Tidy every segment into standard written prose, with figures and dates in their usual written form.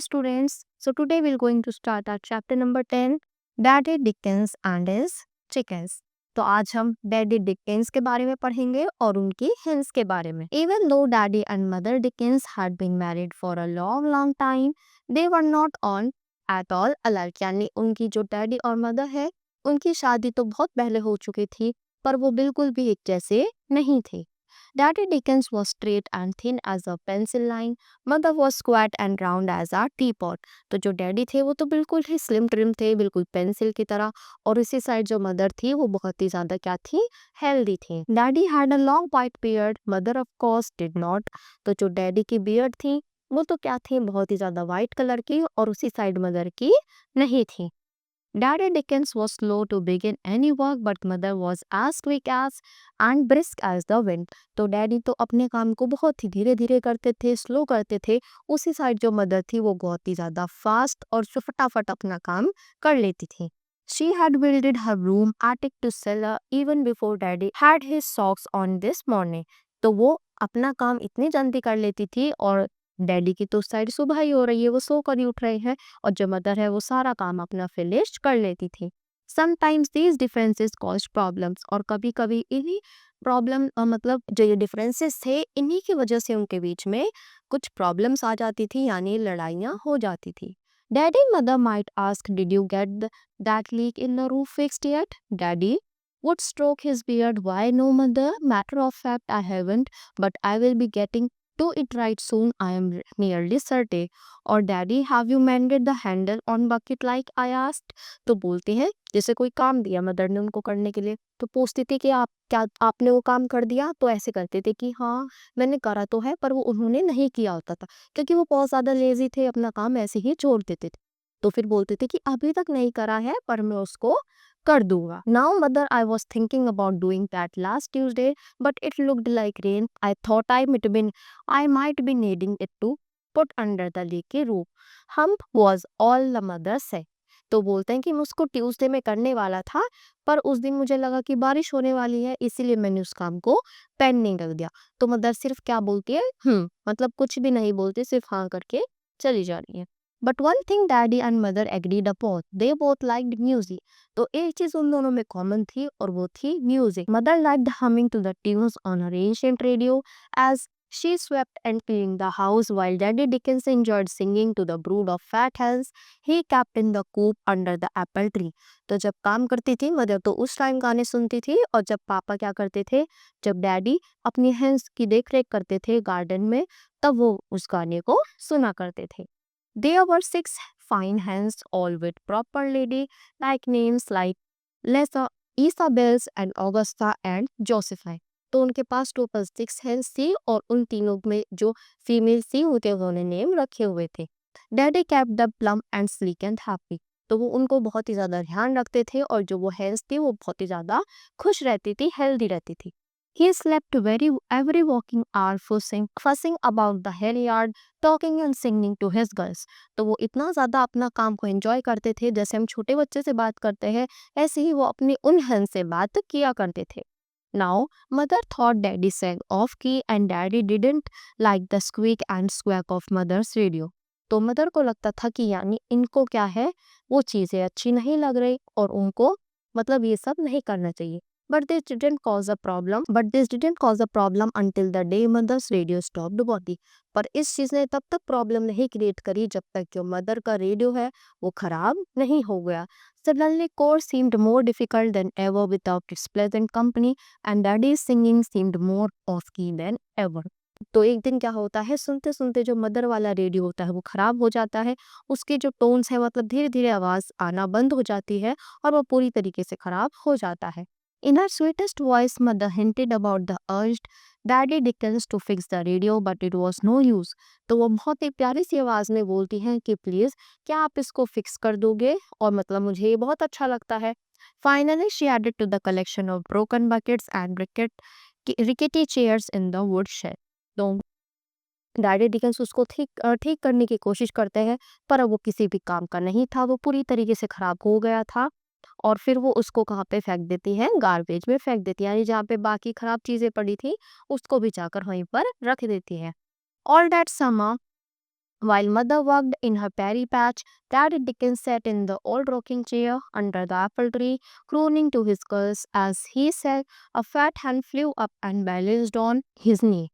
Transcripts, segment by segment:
students. So today we're going to start our chapter number 10, Daddy Dickens and his chickens. तो आज हम daddy Dickens के बारे में पढ़ेंगे और उनकी हेंस के बारे में. Even though Daddy and Mother Dickens had been married for a long time, they were not on at all alike. यानी उनकी जो डैडी और मदर है उनकी शादी तो बहुत पहले हो चुकी थी पर वो बिल्कुल भी एक जैसे नहीं थे. Daddy Dickens was straight and thin as a pencil line. Mother was squat and round as a teapot. तो जो डैडी थे वो तो बिल्कुल ही स्लिम ट्रिम थे, बिल्कुल पेंसिल की तरह. और इसी साइड जो मदर थी वो बहुत ही ज्यादा क्या थी, हेल्दी थी. Daddy had a long white beard, mother of course did not. तो जो डैडी की बियर्ड थी वो तो क्या थी, बहुत ही ज्यादा वाइट कलर की, और उसी साइड मदर की नहीं थी. Daddy Dickens was slow to begin any work, but mother was as quick as and brisk as the wind. तो डैडी तो अपने काम को बहुत ही धीरे धीरे करते थे, स्लो करते थे. उसी साइड जो मदर थी वो बहुत ही ज्यादा फास्ट और जो फटाफट अपना काम कर लेती थी. She had built her room attic to cellar even before Daddy had his socks on this morning. तो वो अपना काम इतनी जल्दी कर लेती थी, और डैडी की तो साइड सुबह ही हो रही है, वो सो कर ही उठ रहे हैं, और जो मदर है वो सारा काम अपना फिनिश कर लेती थी. Sometimes these differences cause problems. और कभी कभी इन्हीं प्रॉब्लम मतलब जो ये डिफरेंसेस थे इन्हीं की वजह से उनके बीच में कुछ प्रॉब्लम्स आ जाती थी, यानी लड़ाइयाँ हो जाती थी. Daddy mother might ask, did you get that leak in the roof fixed yet? Daddy would stroke his beard. Why no, mother? Matter of fact, I haven't, but I will be getting to it right soon, I am nearly certain. और daddy, have you मेंडेड the handle on bucket like I asked. तो बोलते हैं जैसे कोई काम दिया mother ने उनको करने के लिए, तो पूछती थी कि आप क्या आपने वो काम कर दिया, तो ऐसे करते थे कि हाँ मैंने करा तो है, पर वो उन्होंने नहीं किया होता था क्योंकि वो बहुत ज़्यादा लेजी थे, अपना काम ऐसे ही छोड़ देते थे. तो फिर बोलते थे कि अभी तक नहीं करा है पर मैं उसको कर दूंगा. Now mother, I was thinking about doing that last Tuesday but it looked like rain. I thought I might be needing it to put under the leaky roof. Hump was all the mother said. तो बोलते हैं कि मैं उसको Tuesday में करने वाला था, पर उस दिन मुझे लगा कि बारिश होने वाली है, इसीलिए मैंने उस काम को पेंडिंग कर दिया. तो मदर सिर्फ क्या बोलती है, मतलब कुछ भी नहीं बोलती, सिर्फ हाँ करके चली जा रही है. But one thing daddy and mother agreed upon, they both liked music. तो एक चीज उन दोनों में कॉमन थी और वो थी music. Mother liked humming to the tunes on her ancient radio as she swept and cleaned the house, while Daddy Dickens enjoyed singing to the brood of fat hens he kept in the coop under the apple tree. तो जब काम करती थी mother तो उस time गाने सुनती थी, और जब पापा क्या करते थे, जब डैडी अपनी हेंस की देख रेख करते थे गार्डन में, तब वो उस गाने को सुना करते थे. There were 6 fine hens, all with proper lady like names like Lesa, Isabels and Augusta and Josephine. तो उनके पास टोटल 6 हेंस थी, और उन तीनों में जो फीमेल थी उनके उन्होंने नेम रखे हुए थे. Daddy kept them plump and sleek and happy. तो वो उनको बहुत ही ज्यादा ध्यान रखते थे, और जो वो हेंस थी वो बहुत ही ज्यादा खुश रहती थी, हेल्दी रहती थी. He slept every walking hour, fussing about the hen yard, talking and singing to his girls. तो वो इतना ज्यादा अपना काम को एंजॉय करते थे, जैसे हम छोटे बच्चे से बात करते हैं ऐसे ही वो अपनी उन हन से बात किया करते थे. Now, mother thought daddy sang off key and daddy didn't like the squeak and squawk of mother's radio. तो मदर को लगता था कि यानी इनको क्या है, वो चीजें अच्छी नहीं लग रही और उनको मतलब ये सब नहीं करना चाहिए. But this didn't cause a problem until the day mother's radio stopped working. पर इस चीज ने तब तक प्रॉब्लम नहीं क्रिएट करी जब तक जो मदर का रेडियो है वो खराब नहीं हो गया. Suddenly, chorus seemed more difficult than ever without its pleasant company, and daddy's singing seemed more off-key than ever. तो एक दिन क्या होता है, सुनते सुनते जो मदर वाला रेडियो होता है वो खराब हो जाता है, उसके जो टोन्स है मतलब धीरे धीरे आवाज आना बंद हो जाती है, और वो पूरी तरीके से खराब हो जाता है. In her sweetest voice, mother hinted about the urged Daddy Dickens to fix the radio, but it was no use. तो वो बहुत ही प्यारी सी आवाज में बोलती हैं कि प्लीज क्या आप इसको फिक्स कर दोगे, और मतलब मुझे ये बहुत अच्छा लगता है. Finally, she added to the collection of broken buckets and rickety chairs in the woodshed. तो डैडी डिकेंस उसको ठीक करने की कोशिश करते हैं, पर अब वो किसी भी काम का नहीं था, वो पूरी तरीके से खराब हो गया था. और फिर वो उसको कहाँ पे फेंक देती हैं, गार्बेज में फेंक देती है, यानी जहाँ पे बाकी खराब चीजें पड़ी थी उसको भी जाकर वहीं पर रख देती है. All that summer While mother worked in her berry patch, Daddy Dickens sat in the old rocking chair under the apple tree, crooning to his girls as he said, a fat hen flew up and balanced on his knee.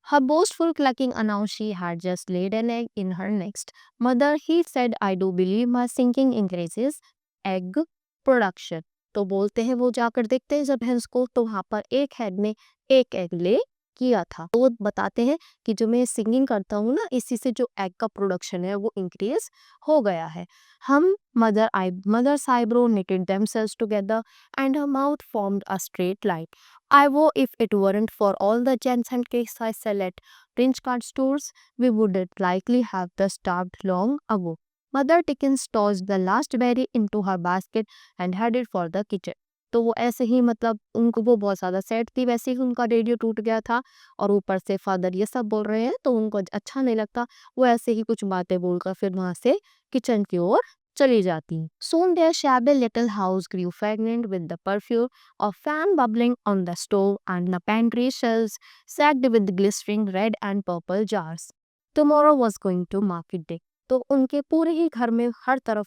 Her boastful clucking announced she had just laid an egg in her nest. Mother, he said, I do believe my sinking increases egg production. तो बोलते हैं वो जाकर देखते हैं जब हंस को तो वहां पर एक हेड ने एक एग ले किया था। तो वो बताते हैं कि जो मैं सिंगिंग करता हूँ ना इसी से जो एग का प्रोडक्शन है वो इंक्रीज हो गया है। हम mother's eyebrow knitted themselves together and her mouth formed a straight line. I vow if it weren't for all the gems and cakes I sell at Prince card stores, we wouldn't likely have the starved long ago. Mother Dickens tossed the last berry into her basket and headed for the kitchen. तो वो ऐसे ही मतलब उनको वो बहुत ज़्यादा sad थी, वैसे ही उनका रेडियो टूट गया था और ऊपर से फादर ये सब बोल रहे हैं तो उनको अच्छा नहीं लगता। वो ऐसे ही कुछ बातें बोलकर फिर वहाँ से किचन की ओर चली जाती। Soon their shabby little house grew fragrant with the perfume of fan bubbling on the stove and the pantry shelves sacked with glistening red and purple jars. Tomorrow was going to market day. तो उनके पूरे ही घर में हर तरफ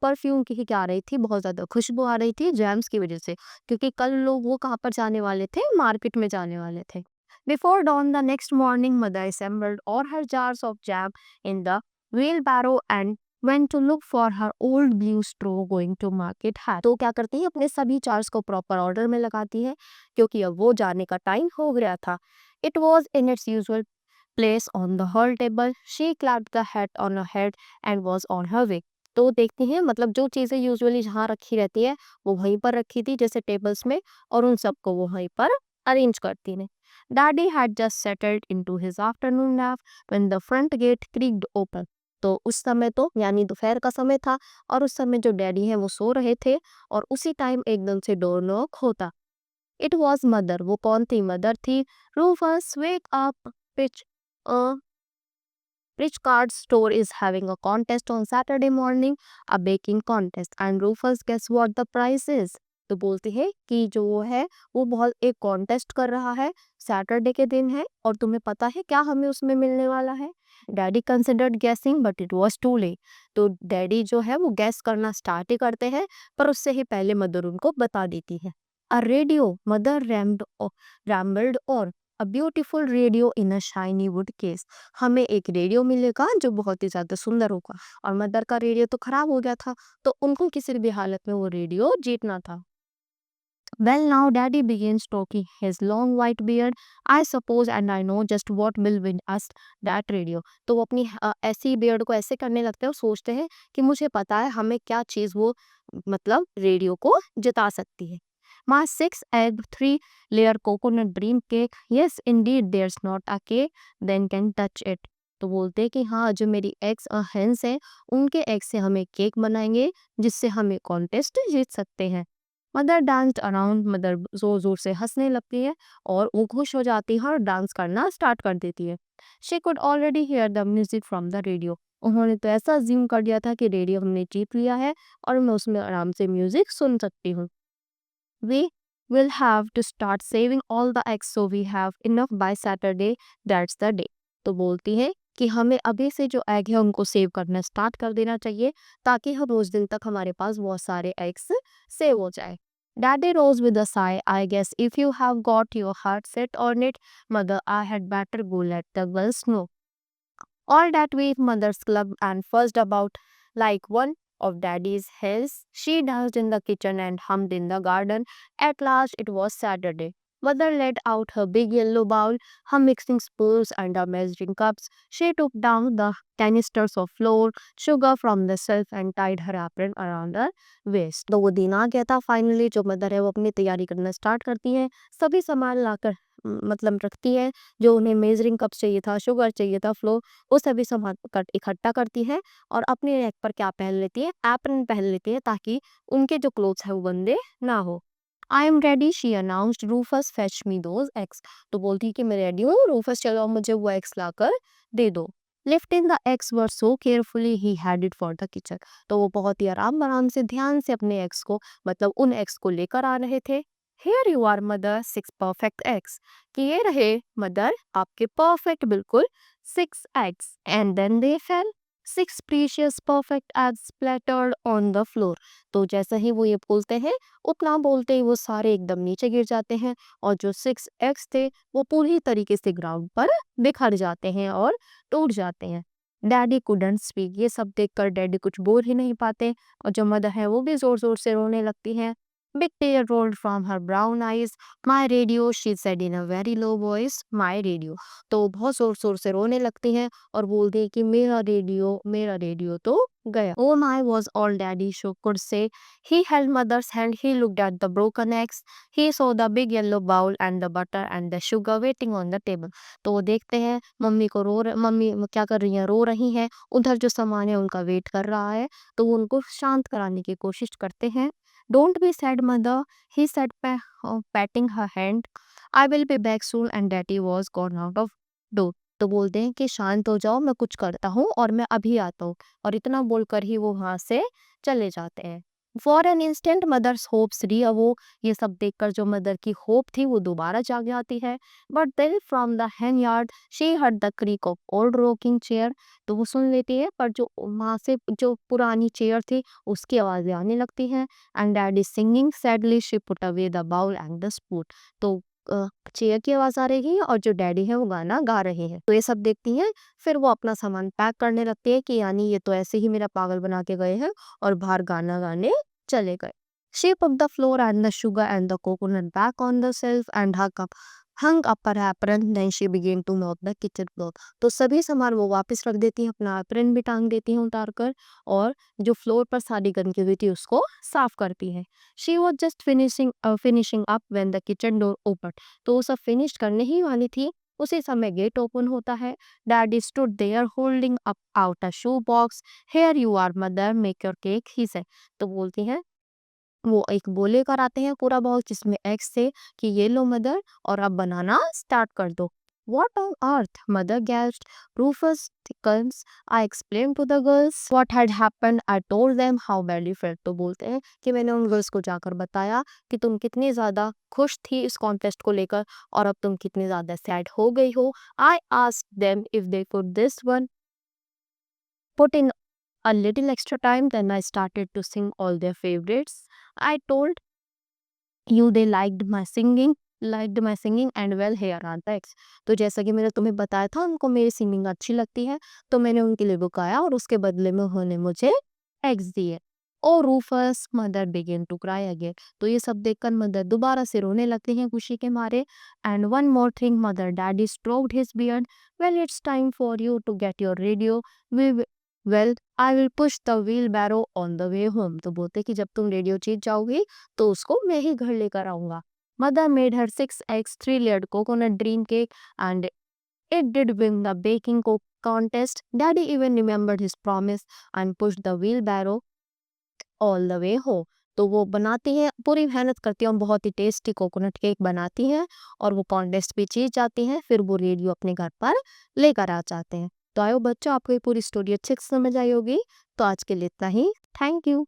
perfume की ही क्या आ रही थी, बहुत ज़्यादा खुशबू आ रही थी जैम्स की वजह से, क्योंकि कल लोग वो कहाँ पर जाने वाले थे, मार्केट में जाने वाले थे। Before dawn the next morning, mother assembled all her jars of jam in the wheelbarrow and went to look for her old blue straw going to market hat. तो क्या करती है अपने सभी चार्स को प्रॉपर ऑर्डर में लगाती है क्योंकि अब वो जाने का टाइम हो गया था। It was in its usual place on the hall table. She clapped the hat on her head and was on her way. तो देखते हैं मतलब जो चीज़ें यूजुअली जहाँ रखी रहती है वो वहीं पर रखी थी जैसे टेबल्स में और उन सबको वो वहीं पर अरेंज करती ने। Daddy had just settled into his afternoon nap when the front gate creaked open. तो उस समय तो यानी दोपहर का समय था और उस समय जो डैडी हैं वो सो रहे थे और उसी टाइम एकदम से डोर नॉक होता। It was mother. वो कौन थी? मदर थी। Rufus wake up pitch a Rich Card Store is having a contest on Saturday morning, a baking contest. And Rufus, guess what the prize is? तो बोलती है कि जो वो है वो बहुत एक कॉन्टेस्ट कर रहा है, सैटरडे के दिन है और तुम्हें पता है क्या हमें उसमें मिलने वाला है? Daddy considered guessing but it was too late. तो डैडी जो है वो गैस करना स्टार्ट ही करते हैं पर उससे ही पहले मदर उनको बता देती है। अ रेडियो, मदर रैम्बल्ड और a beautiful radio in a shiny would case. हमें एक रेडियो मिलेगा जो बहुत ही ज़्यादा सुंदर होगा और मदर का रेडियो तो खराब हो गया था तो उनको किसी भी हालत में वो रेडियो जीतना था। Well, now Daddy began stroking his long white beard. I suppose and I know just what will win us that radio. तो वो अपनी ऐसी बियर्ड को ऐसे करने लगते हैं और सोचते हैं कि मुझे पता है हमें क्या चीज़ वो मतलब रेडियो को जिता सकती है। My 6 egg 3 layer coconut dream cake. Yes, indeed, there's not a cake then can touch it. तो बोलते हैं कि हाँ जो मेरी एग्स हेंस हैं उनके एग से हम एक केक बनाएंगे जिससे हम एक कॉन्टेस्ट जीत सकते हैं। Mother danced around. मदर जोर जोर से हंसने लगती है और वो खुश हो जाती है और डांस करना स्टार्ट कर देती है। She could already here the music from the radio. उन्होंने तो ऐसा ज्यूम कर लिया था कि रेडियो हमने जीत लिया है और मैं उसमें आराम से म्यूजिक सुन सकती हूँ। We will have to start saving all the eggs so we have enough by Saturday. That's the day. तो बोलती है कि हमें अभी से जो एग है उनको सेव करना स्टार्ट कर देना चाहिए ताकि हम उस दिन तक हमारे पास बहुत सारे एग्स सेव हो जाए। Daddy rose with a sigh. I guess if you have got your heart set on it, mother, I had better go let the girls know. All that week, mother clubbed and fussed about like one of daddy's hens. She danced in the kitchen and hummed in the garden. At last, it was Saturday. Mother let out her big yellow bowl, her mixing spoons and her measuring cups. She took down the canisters of flour, sugar from the shelf and tied her apron around her waist. तो वो दिन आ गया था finally जो mother है वो अपनी तैयारी करना स्टार्ट करती हैं सभी सामान लाकर मतलब रखती है जो उन्हें मेजरिंग कप चाहिए था शुगर चाहिए था फ्लोर वो सभी सामान इकट्ठा करती है और अपने नेक पर क्या पहन लेती है एप्रन पहन लेती है ताकि उनके जो क्लोथ्स है वो गंदे ना हो। I am ready she announced Rufus fetch me those eggs. तो बोलती है कि मैं रेडी हूँ रूफस चलो मुझे वो एग्स लाकर दे दो। Lifting the eggs were so carefully he headed for the kitchen. तो वो बहुत ही आराम आराम से ध्यान से अपने एग्स को मतलब उन एग्स को लेकर आ रहे थे। Here you are mother 6 perfect eggs, कि ये रहे मदर आपके परफेक्ट बिल्कुल 6 eggs, and then they fell 6 precious perfect eggs splattered on the floor. तो जैसा ही वो ये बोलते हैं, उतना बोलते ही वो सारे एकदम नीचे गिर जाते हैं और जो 6 एग्स थे वो पूरी तरीके से ग्राउंड पर बिखर जाते हैं और टूट जाते हैं। डैडी कुडंट स्पीक, ये सब देखकर डैडी कुछ बोल ही नहीं पाते और जो मदर है वो भी जोर जोर से रोने लगती है। Big tear rolled from her brown eyes. My radio, she said in a very low voice. My radio. तो बहुत जोर शोर से रोने लगती है और बोलती है कि मेरा रेडियो तो गया। Oh my was all daddy show could say. He held mother's hand. He looked at the broken eggs. He saw the big yellow bowl and the butter and the sugar waiting on the table. तो वो देखते हैं mummy क्या कर रही हैं, रो रही हैं। उधर जो सामान है उनका वेट कर रहा है, तो वो उनको शांत कराने की कोशिश करते हैं। Don't be sad, mother, he said, patting her hand. I will be back soon, and daddy was gone out of door. तो बोलते हैं कि शांत हो जाओ, मैं कुछ करता हूँ और मैं अभी आता हूँ, और इतना बोलकर ही वो वहां से चले जाते हैं। For an instant mother's hopes reawoke, ये सब देखकर जो मदर की होप थी वो दोबारा जाग जाती है। But then from the hen yard she heard the creak of old rocking chair, तो वो सुन लेती है, पर जो वहां से जो पुरानी चेयर थी उसकी आवाजें आने लगती हैं। And daddy singing sadly she put away the bowl and the spoon, तो चेयर की आवाज आ रही है और जो डैडी है वो गाना गा रहे हैं। तो ये सब देखती हैं, फिर वो अपना सामान पैक करने लगती है कि यानी ये तो ऐसे ही मेरा पागल बना के गए हैं और बाहर गाना गाने चले गए। She put the flour and the sugar and the coconut back on the shelf and hung up her apron. Then she began to mop the kitchen floor. तो सभी सामान वो वापस रख देती हैं, अपना एप्रन भी टांग देती हैं उतार कर, और जो फ्लोर पर सारी गंदगी हुई थी उसको साफ करती है। She was just finishing up when the kitchen door opened. तो वो सब फिनिश करने ही वाली थी, उसी समय गेट ओपन होता है। Daddy stood there holding up out a shoe box. Here you are, mother, make your cake, he said. तो बोलती हैं, वो एक बोल लेकर आते हैं पूरा बाउल जिसमें एग्स थे, कि ये लो मदर, और अब बनाना स्टार्ट कर दो। What on earth, mother gasped. Rufus thickens. I explained to the girls what had happened. I told them how badly felt. तो बोलते हैं कि मैंने उन गर्ल्स को जाकर बताया कि तुम कितनी ज्यादा खुश थी इस कॉन्टेस्ट को लेकर और अब तुम कितनी ज्यादा सैड हो गई हो। I asked them if they could this one put in a little extra time. Then I started to sing all their favorites. I told you they liked my singing and well here are the eggs. तो जैसा कि मैंने तुम्हें बताया था उनको मेरी singing अच्छी लगती है, तो मैंने उनके लिए वो गाया और उसके बदले में उन्होंने मुझे एग्स दिए। Oh Rufus, mother began to cry again. तो ये सब देखकर मदर दोबारा से रोने लगती हैं खुशी के मारे। And one more thing, mother, daddy stroked his beard, well it's time for you to get your radio, we well I will push the wheelbarrow on the way home. तो बोलते कि जब तुम रेडियो जीत जाओगी तो उसको मैं ही घर लेकर आऊंगा। Mother made her 6 eggs 3 layered coconut dream cake and it did win the baking contest. Daddy even remembered his promise and pushed the wheelbarrow all the way home. तो वो बनाती हैं, पूरी मेहनत करती हैं और बहुत ही टेस्टी कोकोनट केक बनाती हैं और वो कॉन्टेस्ट भी जीत जाती हैं। फिर वो रेडियो अपने घर पर लेकर आ जाते हैं। तो आयो बच्चों, आपको ये पूरी स्टोरी अच्छे से समझ आई होगी। तो आज के लिए इतना ही। Thank you.